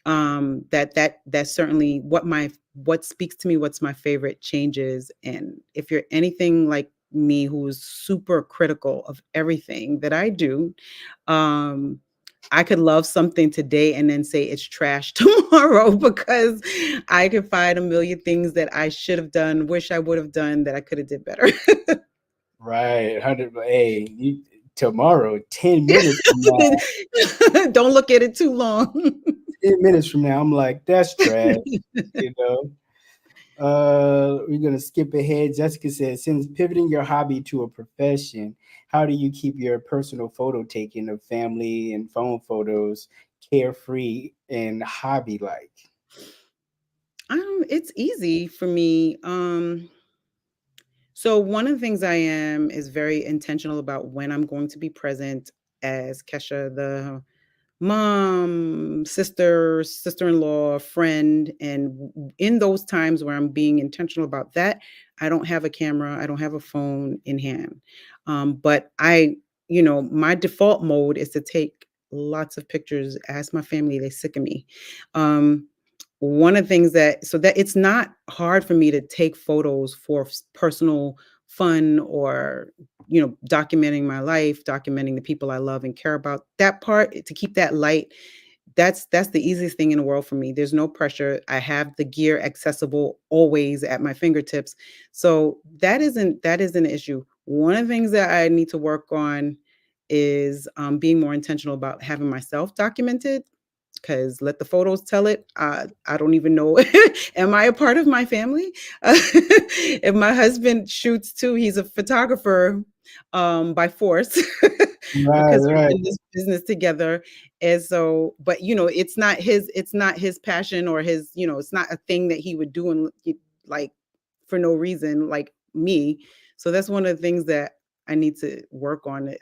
that's certainly what speaks to me, what's my favorite changes. And if you're anything like me, who's super critical of everything that I do, um I could love something today and then say it's trash tomorrow, because I could find a million things that I should have done, wish I would have done, that I could have did better. Right. 100. Hey, tomorrow, 10 minutes from now, Don't look at it too long. 10 minutes from now, I'm like, that's trash, you know? We're gonna skip ahead. Jessica says, since pivoting your hobby to a profession, how do you keep your personal photo taking of family and phone photos carefree and hobby like? It's easy for me. So one of the things I am is very intentional about when I'm going to be present as Kesha, the mom, sister, sister-in-law, friend. And in those times where I'm being intentional about that, I don't have a camera, I don't have a phone in hand. But my default mode is to take lots of pictures. Ask my family, they sick of me. Um, One of the things that it's not hard for me to take photos for personal fun, or documenting my life, documenting the people I love and care about. That part, to keep that light, that's the easiest thing in the world for me. There's no pressure. I have the gear accessible always at my fingertips. So that isn't an issue. One of the things that I need to work on is being more intentional about having myself documented, because let the photos tell it. I don't even know. Am I a part of my family? If my husband shoots too, he's a photographer by force, Right, because we're right, in this business together. And so, but it's not his passion, or it's not a thing that he would do, and like for no reason, like me. So that's one of the things that I need to work on.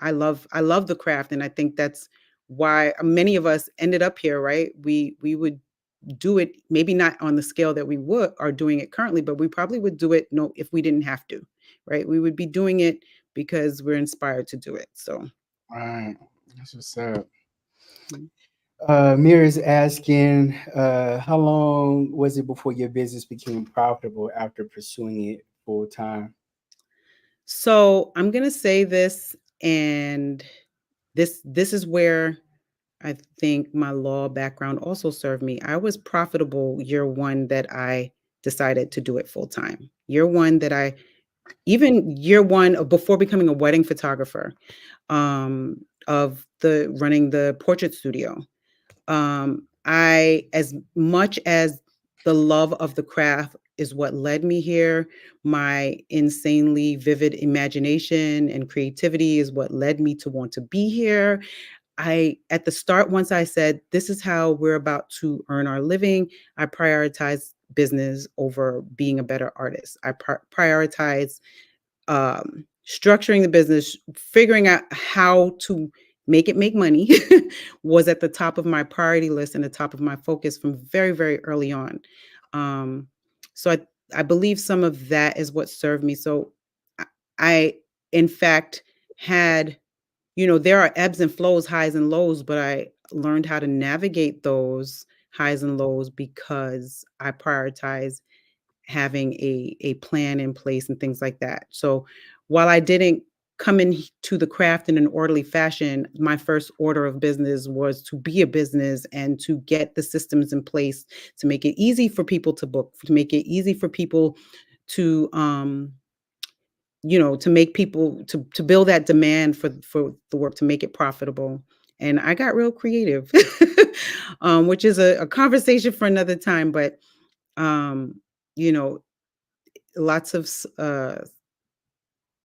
I love the craft, and I think that's why many of us ended up here, right? We would do it, maybe not on the scale that we would are doing it currently, but we probably would do it, no, if we didn't have to, right? We would be doing it because we're inspired to do it. So right. That's what's up. mm. Mir is asking, how long was it before your business became profitable after pursuing it full time? So I'm gonna say this, and this is where I think my law background also served me. I was profitable year one that I decided to do it full time. Year one that I Even year one of before becoming a wedding photographer, of the running the portrait studio. I As much as the love of the craft is what led me here, my insanely vivid imagination and creativity is what led me to want to be here. at the start, once I said, this is how we're about to earn our living, I prioritize business over being a better artist. I prioritize structuring the business, figuring out how to make money was at the top of my priority list and the top of my focus from very, very early on. Um, so I believe some of that is what served me. So I in fact had, there are ebbs and flows, highs and lows, but I learned how to navigate those highs and lows because I prioritize having a plan in place and things like that. So while I didn't come into the craft in an orderly fashion, my first order of business was to be a business and to get the systems in place to make it easy for people to book, to make it easy for people to to make people to build that demand for the work, to make it profitable. And I got real creative, which is a conversation for another time. But um, you know, lots of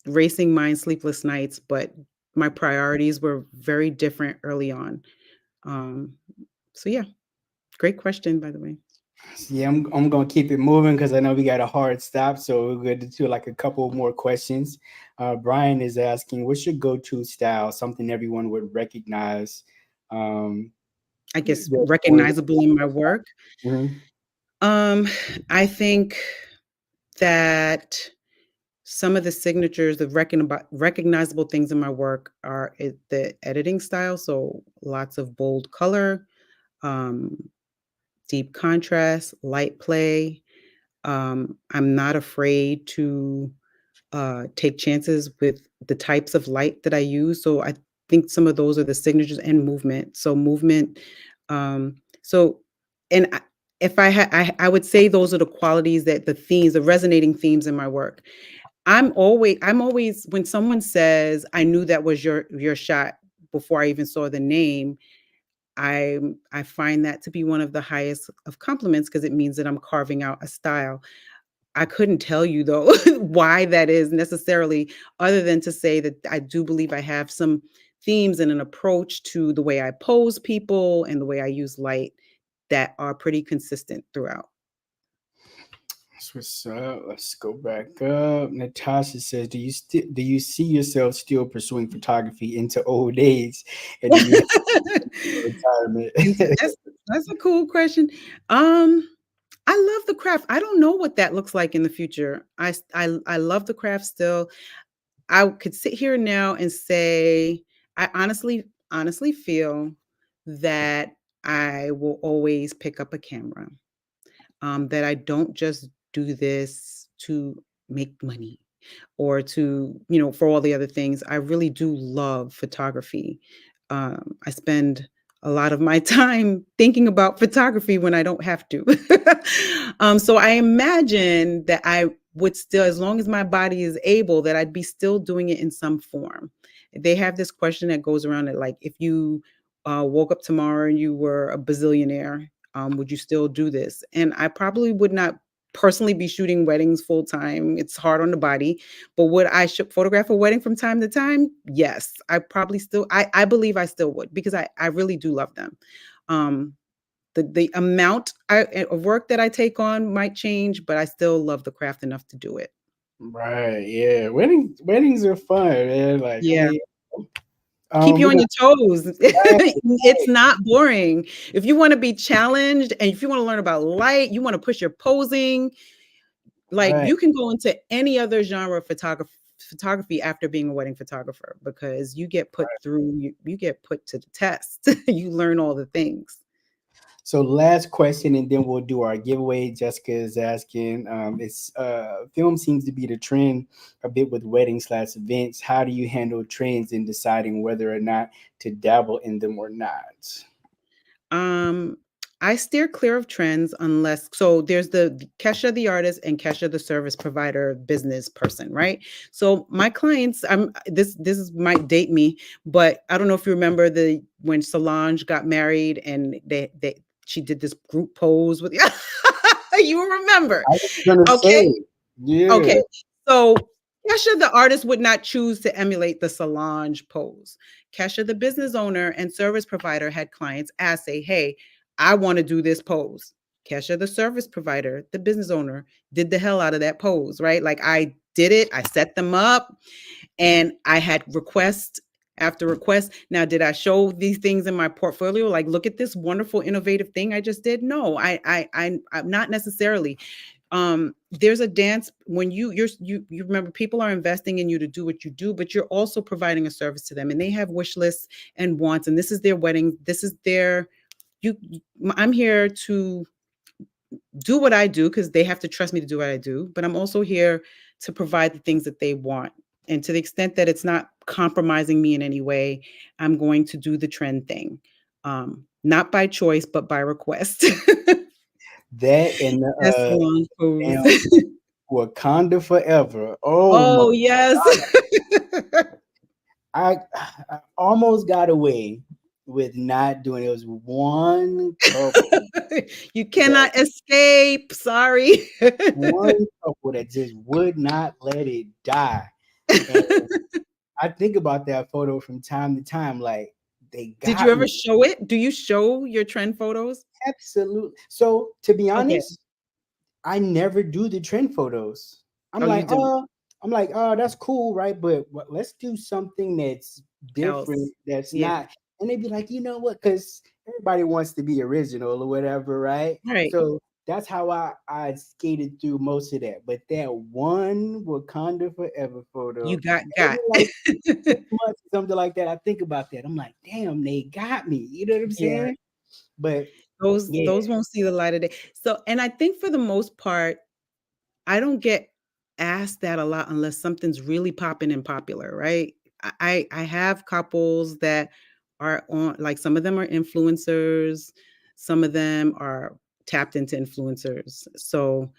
racing minds, sleepless nights, but my priorities were very different early on. Um, so yeah, great question, by the way. Yeah, I'm gonna keep it moving because I know we got a hard stop, so we're going to do like a couple more questions. Brian is asking, "What's your go-to style? Something everyone would recognize." Um, I guess your story. recognizable in my work. Mhm. Um, I think that some of the signatures, the recognizable things in my work are the editing style. So lots of bold color, um, deep contrast, light play. I'm not afraid to take chances with the types of light that I use. So I think some of those are the signatures, and movement. So movement. Um, so, and if I would say those are the qualities, that the themes, the resonating themes in my work. I'm always when someone says, I knew that was your shot before I even saw the name, I find that to be one of the highest of compliments, because it means that I'm carving out a style. I couldn't tell you though why that is necessarily, other than to say that I do believe I have some themes and an approach to the way I pose people and the way I use light that are pretty consistent throughout. That's what's up. Let's go back up. Natasha says, do you see yourself still pursuing photography into old age, and do you have retirement?" And that's a cool question. Um, I love the craft. I don't know what that looks like in the future. I love the craft still. I could sit here now and say I honestly feel that I will always pick up a camera. That I don't just do this to make money or to, for all the other things. I really do love photography. I spend a lot of my time thinking about photography when I don't have to. So I imagine that I would still, as long as my body is able, that I'd be still doing it in some form. They have this question that goes around, that like, if you woke up tomorrow and you were a bazillionaire, would you still do this? And I probably would not personally be shooting weddings full time. It's hard on the body. But would I photograph a wedding from time to time? Yes, I probably still. I believe I still would, because I really do love them. Um, the amount of work that I take on might change, but I still love the craft enough to do it. Right. Yeah. Weddings are fun, man. Like, I Yeah. mean, Keep you we're on gonna. your toes. Right. It's not boring. If you want to be challenged and if you want to learn about light, you want to push your posing, like Right. you can go into any other genre of photography after being a wedding photographer, because you get put through, you get put to the test. You learn all the things. So last question, and then we'll do our giveaway. Jessica is asking, it's film seems to be the trend a bit with weddings/events. How do you handle trends in deciding whether or not to dabble in them or not? Um, I steer clear of trends, unless, so there's the Kesha the artist and Kesha the service provider business person, right? So my clients, this might date me, but I don't know if you remember the when Solange got married and they she did this group pose with you remember. I was gonna Okay. say, yeah, Okay. So Kesha, the artist, would not choose to emulate the Solange pose. Kesha, the business owner and service provider, had clients ask, say, hey, I want to do this pose. Kesha, the service provider, the business owner, did the hell out of that pose, right? Like I did it, I set them up, and I had request after request. Now, did I show these things in my portfolio? Like, look at this wonderful, innovative thing I just did? No, I'm not necessarily. There's a dance when you remember people are investing in you to do what you do, but you're also providing a service to them, and they have wish lists and wants, and this is their wedding, this is their you. I'm here to do what I do because they have to trust me to do what I do, but I'm also here to provide the things that they want. And to the extent that it's not compromising me in any way, I'm going to do the trend thing. Not by choice, but by request. That and That's the long pose. damn Wakanda Forever. Oh my Oh, yes. I almost got away with not doing it. It was one couple You that cannot escape. Sorry. just would not let it die. And I think about that photo from time to time, like they Did you got ever me. show it? Do you show your trend photos? Absolutely. So to be Okay. honest, I never do the trend photos. I'm Oh, you like, don't. oh, that's cool, right? But let's do something that's different, Else. that's Yeah. not. And they'd be like, you know what? Because everybody wants to be original or whatever, right? Right. So that's how I skated through most of that. But that one Wakanda Forever You photo, got. every like 6 months or something like that, I think about that. I'm like, damn, they got me. You know what I'm Yeah. saying? But yeah, Those won't see the light of day. So, and I think for the most part, I don't get asked that a lot unless something's really popping and popular, right? I have couples that are on, like some of them are influencers, some of them are tapped into influencers. So,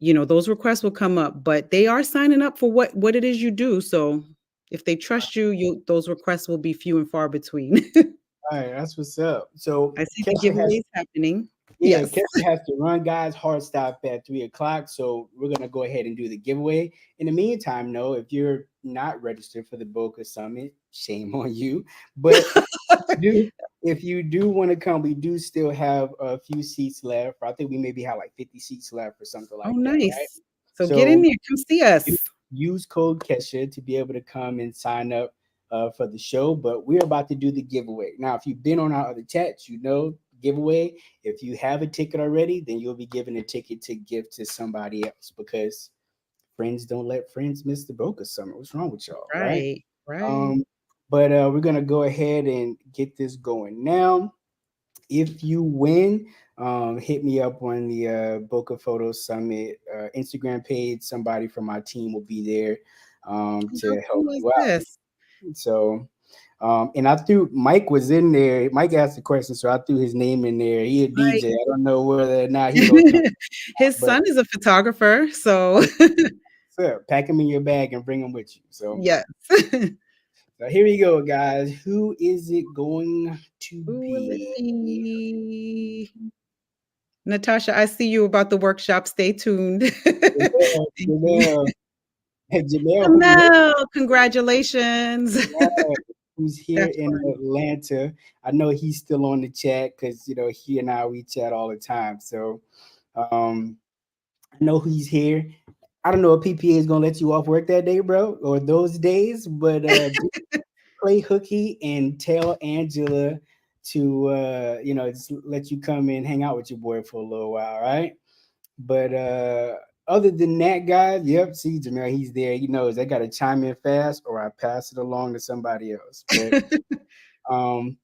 those requests will come up, but they are signing up for what it is you do. So if they trust you, those requests will be few and far between. all right, that's what's up. So I see the Kesha has giveaways happening. Yeah, Yes. Kesha has to run, guys. Hard stop at 3 o'clock. So we're gonna go ahead and do the giveaway. In the meantime, though, if you're not registered for the Bokeh Summit, shame on you. But do if you do want to come, we do still have a few seats left. I think we maybe have like 50 seats left or something Oh, like that, right? nice. So get in So there, come see u- us. use code Kesha to be able to come and sign up for the show. But we're about to do the giveaway. Now, if you've been on our other chats, you know giveaway. If you have a ticket already, then you'll be given a ticket to give to somebody else because friends don't let friends miss the Boca Summit. What's wrong with y'all, right? Right, right. Um, but we're gonna go ahead and get this going now. If you win, hit me up on the Boca Photo Summit Instagram page. Somebody from my team will be there How to help cool is you out. this? So, and I threw Mike was in there. Mike asked the question, so I threw his name in there. He a Right. DJ. I don't know whether or not he gonna come, His but son is a photographer, so sir, pack him in your bag and bring him with you. So, yes. so here we go, guys. Who is it going to Ooh, let's be? see. Natasha, I see you about the workshop. Stay tuned. Janelle, Thank you. Janelle, Janelle, Amel, congratulations. who's here That's in fun. Atlanta. I know he's still on the chat because he and I we chat all the time. So um, I know he's here. I don't know if PPA is gonna let you off work that day, bro, or those days, but just play hooky and tell Angela to just let you come and hang out with your boy for a little while, right? But other than that, guys, yep, see Jamel, he's there. He knows I gotta chime in fast or I pass it along to somebody else. But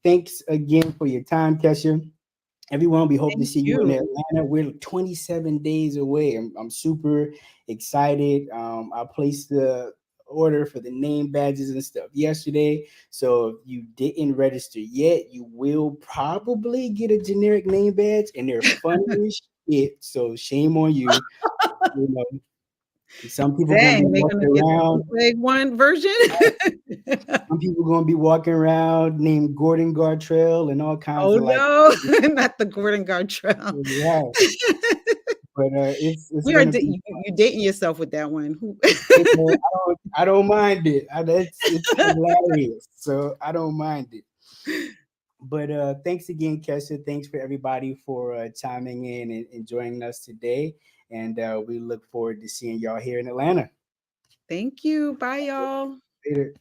thanks again for your time, Kesha. Everyone, we hope to Thank see you in you. Atlanta. We're 27 days away. I'm super excited. I placed the order for the name badges and stuff yesterday. So if you didn't register yet, you will probably get a generic name badge, and they're funny as shit. So shame on you. You know, some people gonna be Dang, they're walking gonna get the around. bootleg one version? Some people gonna be walking around named Gordon Gartrell and all kinds Oh, of like. no, not the Gordon Gartrell. Yeah. but it's We are gonna be. you dating yourself with that one. Who Hey, man, I don't mind it. It's hilarious, so I don't mind it. But thanks again, Kesha. Thanks for everybody for chiming in and joining us today. And we look forward to seeing y'all here in Atlanta Thank you. Bye, y'all. later.